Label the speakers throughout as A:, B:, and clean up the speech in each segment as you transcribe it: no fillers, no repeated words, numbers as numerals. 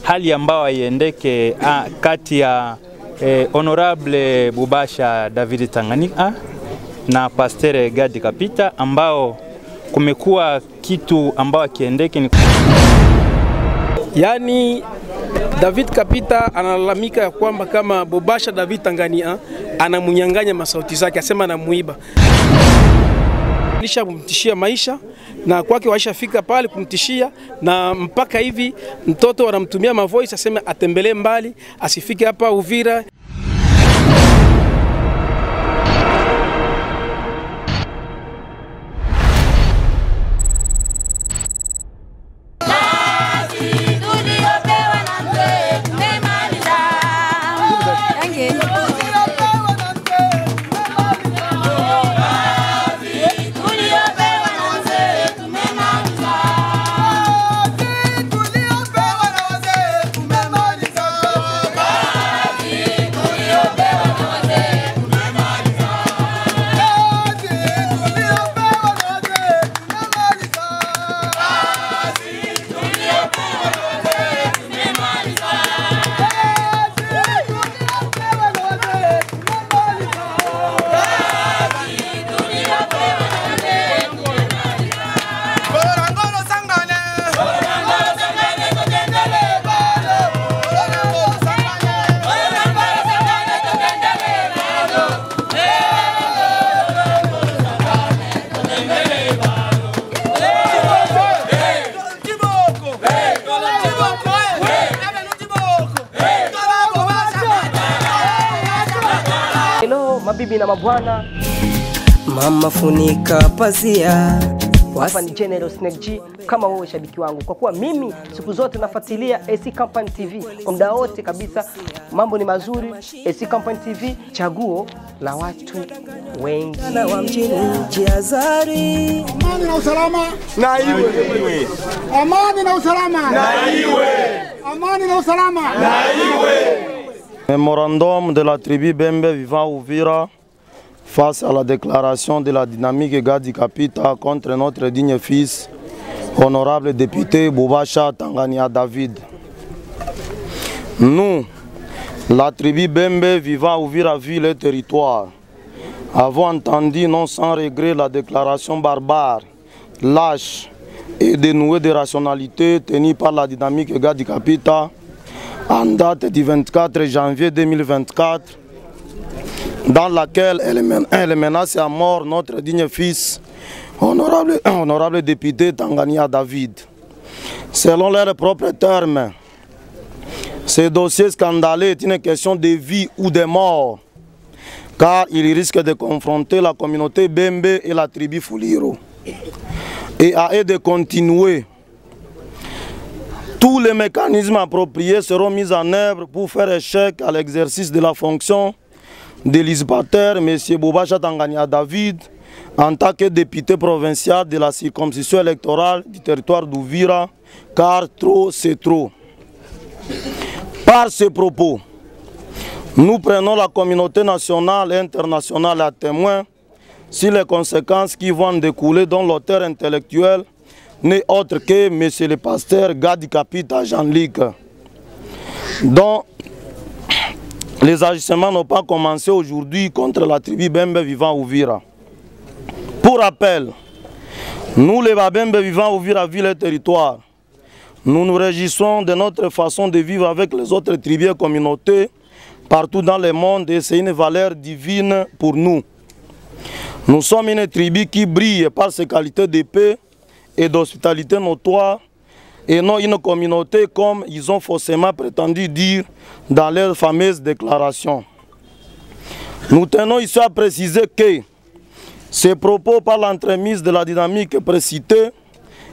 A: Hali ambao iendeke kati ya Honorable Bubasha David Tanganyika na Pasteur Gadi Kapita ambao kumekuwa kitu ambao kiendeke ni
B: yani David Kapita analalamika ya kwamba kama Bubasha David Tanganyika anamunyanganya masauti zake, asema anamuiba. Alisha kumtishia maisha na kwake waishafika pale kumtishia, na mpaka hivi mtoto wanamtumia mavoice aseme atembelee mbali asifike hapa Uvira.
C: Mabibi na mabwana,
D: mama funika pazia.
C: Hapa ni General Snake G. Kama wewe shabiki wangu, kwa kuwa mimi siku zote nafuatilia AC Company TV muda wote kabisa, mambo ni mazuri. AC Company TV, chaguo la watu wengi.
D: Na wa mjini Jiazari.
E: Amani na usalama
F: na iwe.
E: Amani na usalama
F: na iwe.
E: Amani na usalama
F: na iwe.
G: Mémorandum de la tribu Bembe vivant Uvira face à la déclaration de la dynamique Gadi Kapita contre notre digne fils, honorable député Bubasha Tanganyika David. Nous, la tribu Bembe vivant Uvira ville et territoire, avons entendu non sans regret la déclaration barbare, lâche et dénuée de rationalité tenue par la dynamique Gadi Kapita en date du 24 janvier 2024, dans laquelle elle menace à mort notre digne fils, honorable député Tanganyika David. Selon leurs propres termes, ce dossier scandaleux est une question de vie ou de mort, car il risque de confronter la communauté Bembe et la tribu Fuliro, et à eux de continuer. Tous les mécanismes appropriés seront mis en œuvre pour faire échec à l'exercice de la fonction de l'usurpateur M. Bubasha Tanganyika David en tant que député provincial de la circonscription électorale du territoire d'Uvira, car trop c'est trop. Par ces propos, nous prenons la communauté nationale et internationale à témoin sur les conséquences qui vont découler, dont l'auteur intellectuel n'est autre que M. le pasteur Gadi Kapita Jean-Luc, dont les agissements n'ont pas commencé aujourd'hui contre la tribu Bembe vivant Uvira. Pour rappel, nous les Babembe vivant Uvira ville et territoire, nous nous réjouissons de notre façon de vivre avec les autres tribus et communautés partout dans le monde, et c'est une valeur divine pour nous. Nous sommes une tribu qui brille par ses qualités de paix et d'hospitalité notoire, et non une communauté comme ils ont faussement prétendu dire dans leurs fameuses déclarations. Nous tenons ici à préciser que ces propos par l'entremise de la dynamique précitée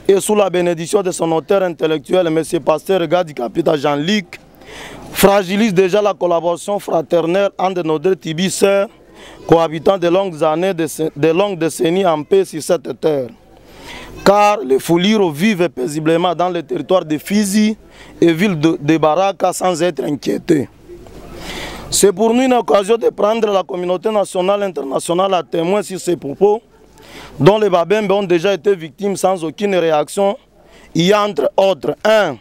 G: et sous la bénédiction de son auteur intellectuel, M. Pasteur Gadi Kapita Jean-Luc, fragilisent déjà la collaboration fraternelle entre nos deux tribus cohabitant de longues années, de longues décennies en paix sur cette terre. Car les Fuliro vivent paisiblement dans le territoire de Fizi et ville de Baraka sans être inquiétés. C'est pour nous une occasion de prendre la communauté nationale et internationale à témoin sur ces propos, dont les Babembe ont déjà été victimes sans aucune réaction. Il y a entre autres 1.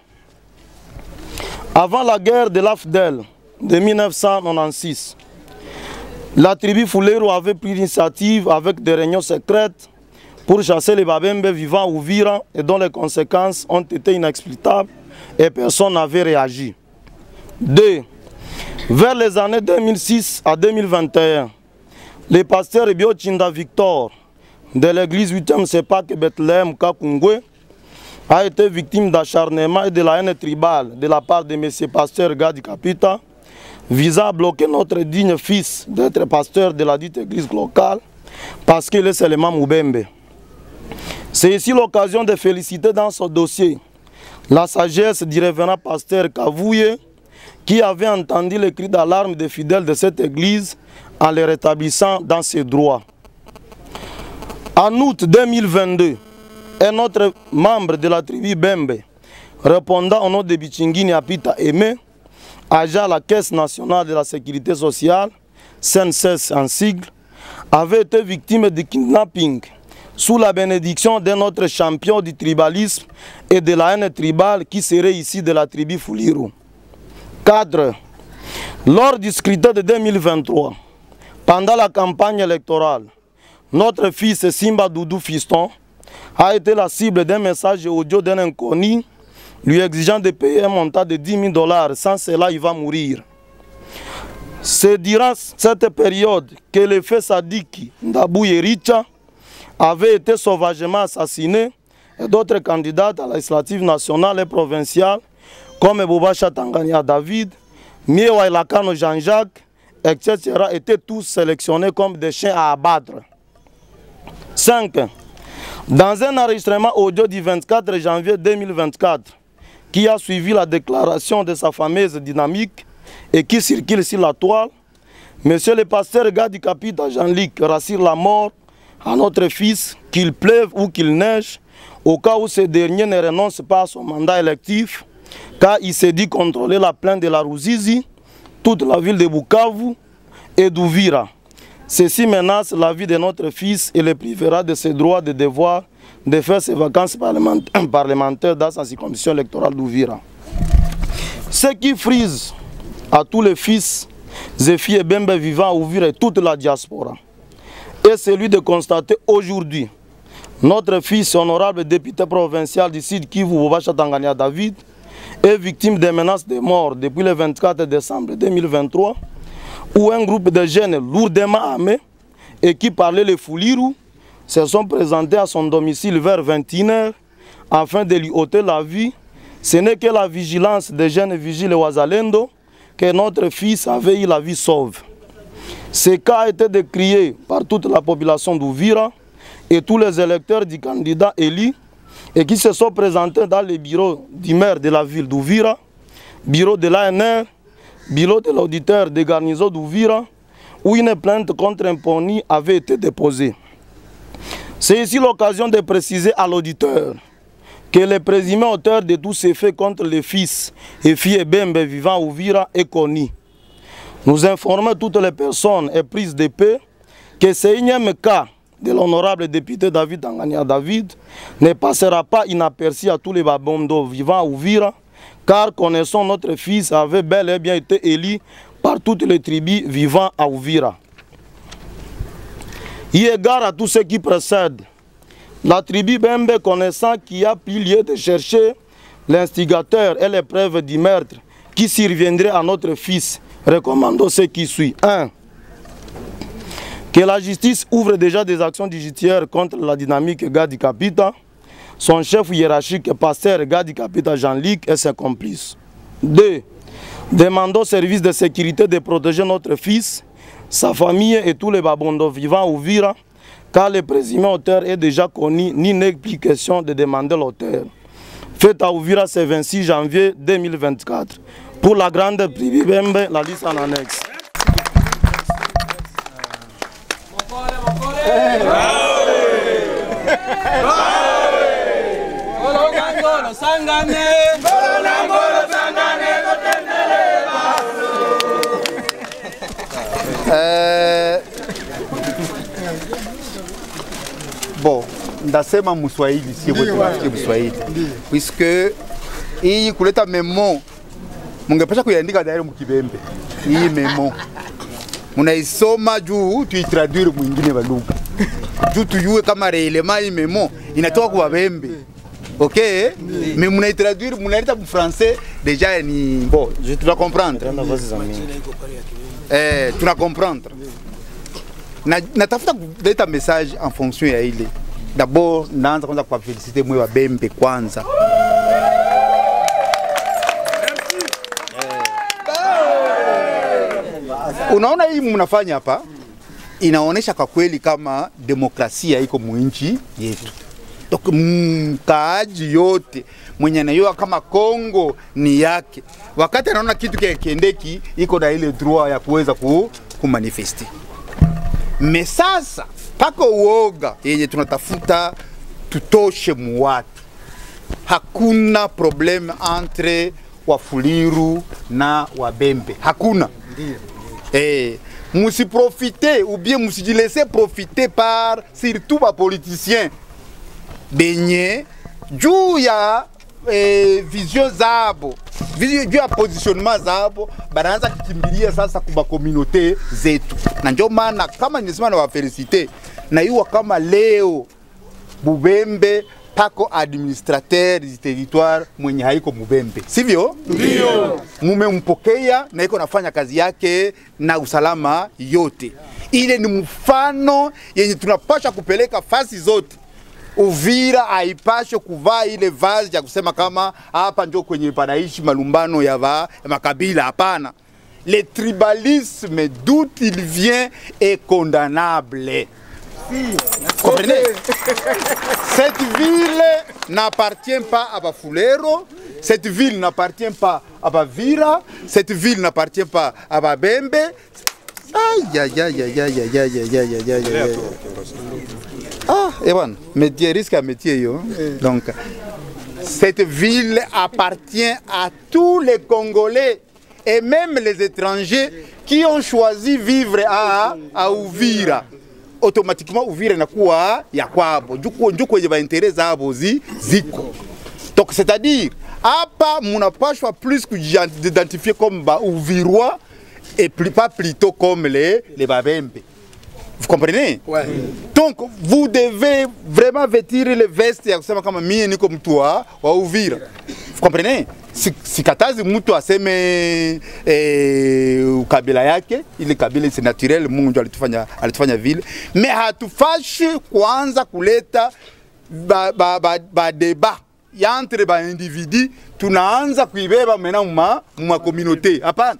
G: Avant la guerre de l'AFDEL de 1996, la tribu Fulero avait pris l'initiative avec des réunions secrètes pour chasser les Babembe vivant à Uvira et dont les conséquences ont été inexplicables et personne n'avait réagi. 2. Vers les années 2006 à 2021, le pasteur Biochinda Victor de l'église 8e Sepak Bethlehem Kakungwe a été victime d'acharnement et de la haine tribale de la part de M. Pasteur Gadi Kapita visant à bloquer notre digne fils d'être pasteur de la dite église locale parce qu'il est seulement Moubembe. C'est ici l'occasion de féliciter dans ce dossier la sagesse du révérend pasteur Kavouye qui avait entendu les cris d'alarme des fidèles de cette église en les rétablissant dans ses droits. En août 2022, un autre membre de la tribu Bembe, répondant au nom de Bichingini Apita Aimé, agent à la Caisse nationale de la sécurité sociale, CNSS en sigle, avait été victime de kidnapping sous la bénédiction d'un autre champion du tribalisme et de la haine tribale qui serait ici de la tribu Fuliro. 4. Lors du scrutin de 2023, pendant la campagne électorale, notre fils Simba Doudou Fiston a été la cible d'un message audio d'un inconnu lui exigeant de payer un montant de $10 000, sans cela il va mourir. C'est durant cette période que le fils Sadiki Ndabou Yericha avait été sauvagement assassiné et d'autres candidats à la législative nationale et provinciale comme Boubacha Tangania David, Miewa Elakano Jean-Jacques, etc. étaient tous sélectionnés comme des chiens à abattre. 5. Dans un enregistrement audio du 24 janvier 2024, qui a suivi la déclaration de sa fameuse dynamique et qui circule sur la toile, Monsieur le pasteur Gadi Kapita Jean-Luc rassure la mort à notre fils, qu'il pleuve ou qu'il neige, au cas où ce dernier ne renonce pas à son mandat électif, car il s'est dit contrôler la plaine de la Ruzizi, toute la ville de Bukavu et d'Uvira. Ceci menace la vie de notre fils et le privera de ses droits et devoirs de faire ses vacances parlementaires dans sa circonscription électorale d'Uvira. Ce qui frise à tous les fils et filles Bembe vivant à Uvira et toute la diaspora est celui de constater aujourd'hui notre fils honorable député provincial du Sud Kivu Boubacha Tangania David est victime des menaces de mort depuis le 24 décembre 2023 où un groupe de jeunes lourdement armés et qui parlaient le Fuliru se sont présentés à son domicile vers 21h afin de lui ôter la vie. Ce n'est que la vigilance des jeunes vigiles Ouazalendo que notre fils avait eu la vie sauve. Ce cas a été décrié par toute la population d'Uvira et tous les électeurs du candidat élu et qui se sont présentés dans les bureaux du maire de la ville d'Uvira, bureau de l'ANR, bureau de l'auditeur des garnisons d'Uvira, où une plainte contre un pony avait été déposée. C'est ici l'occasion de préciser à l'auditeur que le présumé auteur de tous ces faits contre les fils et filles Bembe vivant à Uvira est connu. Nous informons toutes les personnes et prises de paix que ce énième cas de l'honorable député David Tangania David ne passera pas inaperçu à tous les Babondo vivant à Uvira, car connaissons notre fils avait bel et bien été élu par toutes les tribus vivant à Uvira. Eu égard à tout ce qui précède, la tribu Bembe connaissant qu'il y a plus lieu de chercher l'instigateur et les preuves du meurtre qui surviendrait à notre fils, recommandons ce qui suit. 1. Que la justice ouvre déjà des actions judiciaires contre la dynamique Gadi Kapita, son chef hiérarchique pasteur Gadi Kapita Jean-Luc et ses complices. 2. Demandons au service de sécurité de protéger notre fils, sa famille et tous les Babondo vivant à Uvira, car le présumé auteur est déjà connu, ni n'est plus question de demander l'auteur. Fait à Uvira ce 26 janvier 2024. Pour la grande tribu Bembe, la liste en annexe.
H: Bon, ndasema Mswahili si wote Mswahili, puisque hii kuleta memo mungepasha kuiandika dairi mkibembe hii memo, munaisoma juu tuitraduire mwingine wa lugha juu tuyue kama reelema hii memo inatoka kwa Bembe. Okay, mais munatraduire munaita mu français déjà ni bon, je dois comprendre. Tuna comprendre. Natafuta kuleta message en fonction ya ile. D'abord naanza kwanza kwa féliciter mwe wa Bembe kwanza. Unaona hii mnafanya hapa inaonesha kwa kweli kama demokrasia iko mwinchi yetu. Donc mkaaji yote mwenye anayua kama Kongo ni yake, wakati anaona kitu kiendeki iko na ile droit ya kuweza kumanifesti. Mesasa pako uoga yenye tunatafuta tutoshe muwatu. Hakuna problème entre Wafuliru na Wabembe, hakuna. Musi profiter ou bien musi laisser profiter par surtout les politiciens benye juu ya vision zabo, juu ya positionnement zabo, banaanza kukimbilia sasa kwa communauté zetu. Na ndio maana kama nisema na wafelicite na iwa kama leo Bubembe pako administrateur du territoire mwenye haiko Mubembe, sivyo? Ndio. Mumempokea na iko nafanya kazi yake na usalama yote. Ile ni mfano yenye tunapasha kupeleka fasi zote. Uvira haipashe kuvaa ile vazi ya kusema kama hapa ndio kwenye panaishi malumbano ya makabila, hapana. Le tribalisme d'où il vient est condamnable. Comprenez? Cette ville n'appartient pas à Bafulero, cette ville n'appartient pas à Bavira, cette ville n'appartient pas à Babembe. Aïe aïe aïe aïe aïe aïe aïe aïe aïe aïe aïe. Ah, et bon, métier risque à métier yo. Donc cette ville appartient à tous les Congolais et même les étrangers qui ont choisi vivre à Uvira. Automatiquement Uvira inakuwa ya kwabo. Njuko kwenye ba intérêt zabo ziko. Donc c'est-à-dire hapa munapashwa plus kujidentifier comme ba Uvirois et pas plutôt comme les Babembe. Vous comprenez? Ouais. Donc vous devez vraiment vêtir les vestes ya kusema kama mimi niko mtu wa Uvira. Vous comprenez? Si katazi mtu aseme ukabila yake, ile kabila c'est naturel, Mungu alitufanya vile, mais hatufashi kuanza kuleta ba débat entre ba individu, tunaanza kuibeba mena ma communauté. Hapana.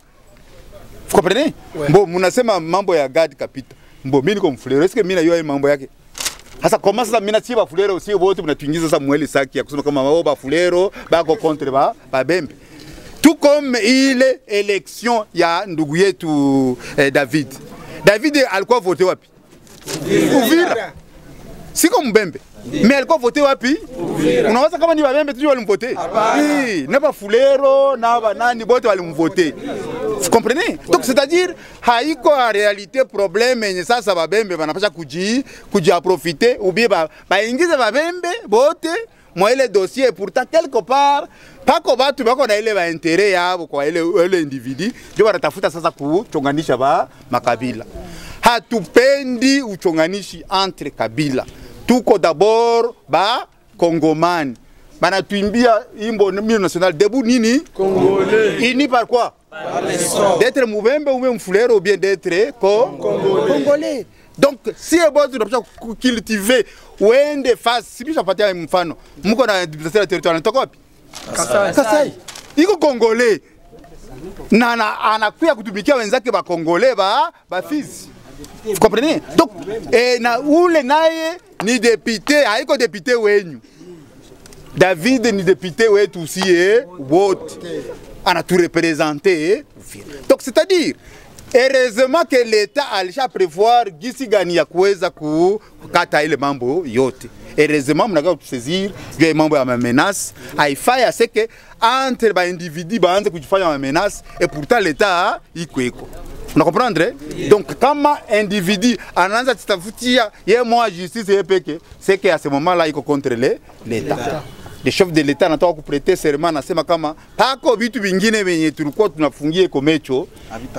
H: Vous comprenez? Ouais. Bon, munasema mambo ya Gadi Kapita. Bon, mimi niko Mfulero, est-ce que mimi najua mambo yake? Hasa koma sasa mimi na si Bafulero si wote mnatuingiza sasa mwele saki ya kusema kama wao Bafulero bako contre Babembe. Tout comme ile élection ya ndugu yetu David. David alikuwa voté wapi? Uvira. Siko Mbembe. Mais alikuwa voté wapi? Unawaza kama ni Babembe tu walimvote? Na Bafulero na nani bote walimvote. Vous comprenez? Donc c'est-à-dire haiko en réalité problème yenye sasa Babembe banapasha kuji profiter ou bien baingize Babembe bote moi le dossier pourtant quelque part pako batu bako na ile ba intérêt yabo kwa ile individu ndio wanatafuta sasa kuchonganisha makabila. Hatupendi uchonganishi entre kabila. Tuko d'abord ba Congomani. Bana tuimbia imbo national debout nini Congolais. Ini par quoi? D'être Mubembe ou même Mfulero ou bien d'être Congolais. Donc si ebo tunapasha cultiver wende fasi si tunapatia mfano mko na députation territoriale natoka wapi? Kasai. Iko Congolais. Na anakuya kutumikia wenzake ba Congolais ba Fizi. Vous comprenez? Donc na ule naye ni député, haiko député wenyu. David ni député wetu aussi wote. Ana tout représenté. Donc c'est-à-dire heureusement que l'État alisha prévoir gisi gani ya kuweza kukata ile mambo yote. Heureusement mnaka kusaisir juu mambo ya menace haifai à ce que entre ba individu baanze kujifanya ma menace et pourtant l'État iko. Vous comprenez? Donc kama individu anaanza tutafutia ye moi justice yepeke c'est que à ce moment là iko contre l'État. the chef de l'État anatoka kuprete serment, nasema kama pako vitu vingine venye tulikuwa tunafungie komecho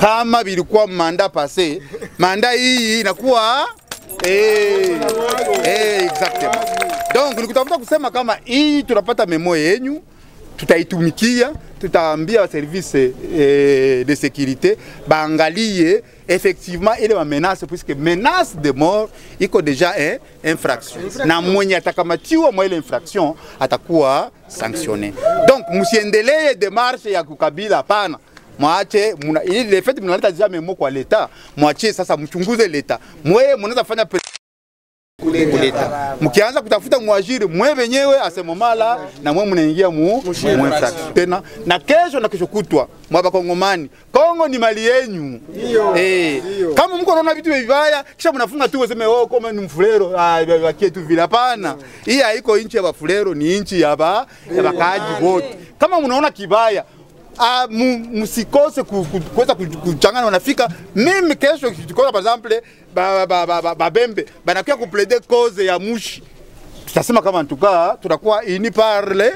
H: kama vilikuwa manda passé, manda hii inakuwa exactement. Donc nikutafuta kusema kama hii tunapata memo yenyu, tutaitumikia, tutaambia service de sécurité baangalie effectivement ile wa menace, puisque menace de mort iko déjà infraction, na mwenye atakamatiwa mwa ile infraction atakuwa sanctionné. Donc msiendelee démarche ya kukabila, hapana. Mwache ile fait mnaleta déjà memo kwa leta, mwache sasa mchunguze leta. Mwe mnaweza fanya kuleta. Mkianza kutafuta mwajiri mwe wenyewe asemomala na mwe mnaingia mu infraction tena, na kesho kutwa mwaba Kongomani. Kongo ni mali yenu. Kama mko unaona vitu vibaya kisha mnafunga tu useme kama ni mfulero wakie tu vile, hapana. Hii haiko inchi ya bafulero, ni inchi ya bakaaji wote. Kama mnaona kibaya msikose kuweza kuchangana, wanafika mimi kesho tukikosa par exemple babembe banakia kuplaider cause ya mushi, tutasema kama ntukaa tutakuwa ini par les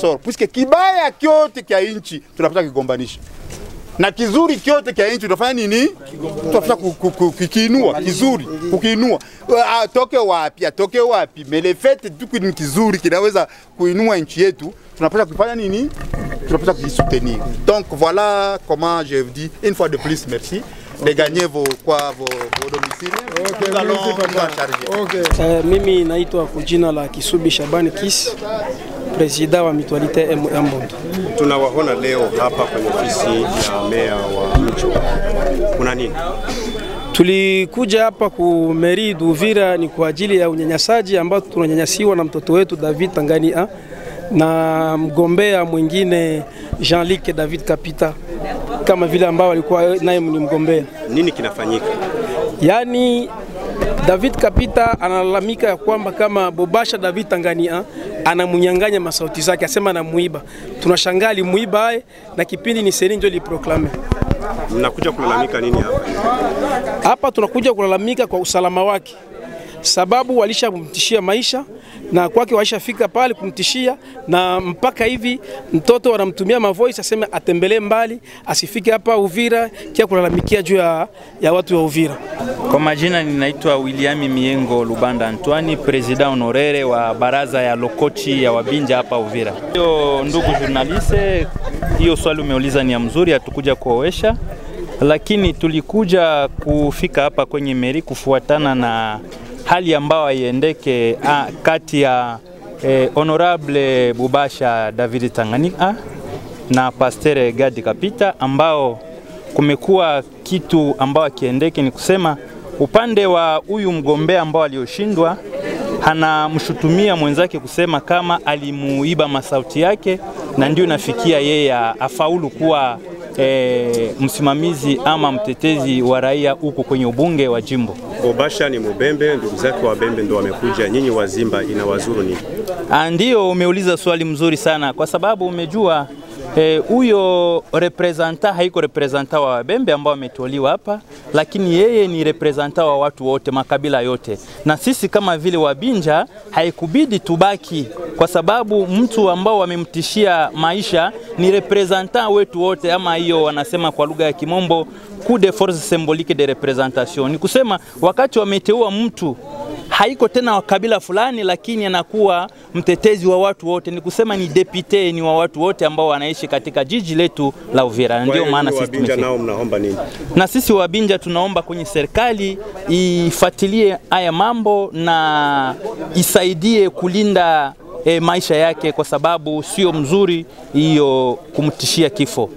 H: sorts, puisque kibaya kyote kia inchi tunapata kigombanisha na kizuri kyote kia inchi tunafanya nini? Tunapata kukiinua kizuri, kukiinua atoke wapi, mais le fait tu ni kizuri kinaweza kuinua inchi yetu, tunapata kufanya nini? Tunapata kujisoutenir. Donc voilà comment je vous dis une fois de plus merci de gagner vos domiciles. Nous allons charger.
B: Mimi naitwa kwa jina la Kisubi Shabani Kis, president wa Mutualite Mbondo.
I: Tunawaona leo hapa kwenye ofisi ya meya wa mji. Kuna nini?
B: Tulikuja hapa ku mairie d'Uvira ni kwa ajili ya unyanyasaji ambao tunanyanyasiwa na mtoto wetu David Tanganyika na mgombea mwingine Jean-Luc David Kapita, kama vile ambao walikuwa naye ni mgombea.
I: Nini kinafanyika?
B: Yani David Kapita analalamika ya kwamba kama Bobasha David Tanganyika anamunyanganya masauti zake, asema anamuiba. Tunashangaa alimuiba na kipindi ni seni ndio liproklame.
I: Mnakuja kulalamika nini hapa?
B: Hapa tunakuja kulalamika kwa usalama wake, sababu walishamtishia maisha na kwake waishafika pale kumtishia, na mpaka hivi mtoto wanamtumia mavoice aseme atembelee mbali, asifike hapa Uvira kia kulalamikia juu ya watu wa Uvira.
A: Kwa majina ninaitwa William Miengo Lubanda Antoine, president honoraire wa baraza ya Lokochi ya Wabinja hapa Uvira. Hiyo ndugu journaliste, hiyo swali umeuliza ni ya mzuri, hatukuja kuoesha, lakini tulikuja kufika hapa kwenye meri kufuatana na hali ambayo iendeke kati ya honorable Bubasha David Tanganyika na Pasteur Gadi Kapita, ambao kumekuwa kitu ambao kiendeke ni kusema upande wa huyu mgombea ambao alioshindwa anamshutumia mwenzake kusema kama alimuiba masauti yake, na ndio nafikia yeye afaulu kuwa msimamizi ama mtetezi wa raia huko kwenye ubunge wa jimbo.
I: Bobasha ni Mubembe, ndugu zake wa Bembe ndio wamekuja, nyinyi wazimba inawazuru nini?
A: Ndio umeuliza swali mzuri sana, kwa sababu umejua huyo representa haiko representa wa Bembe ambao wametoliwa hapa, lakini yeye ni representa wa watu wote, makabila yote. Na sisi kama vile Wabinja haikubidi tubaki, kwa sababu mtu ambao wamemtishia maisha ni representa wetu wote, ama hiyo wanasema kwa lugha ya Kimombo coup de force symbolique de représentation. Ni kusema wakati wameteua mtu haiko tena wa kabila fulani, lakini anakuwa mtetezi wa watu wote. Ni kusema ni depute, ni wa watu wote ambao wanaishi katika jiji letu la Uvira. Ndio maana sisi
I: Wabinja nao mnaomba nini?
A: Na sisi Wabinja tunaomba kwenye serikali ifuatilie haya mambo na isaidie kulinda maisha yake, kwa sababu sio mzuri hiyo kumtishia kifo.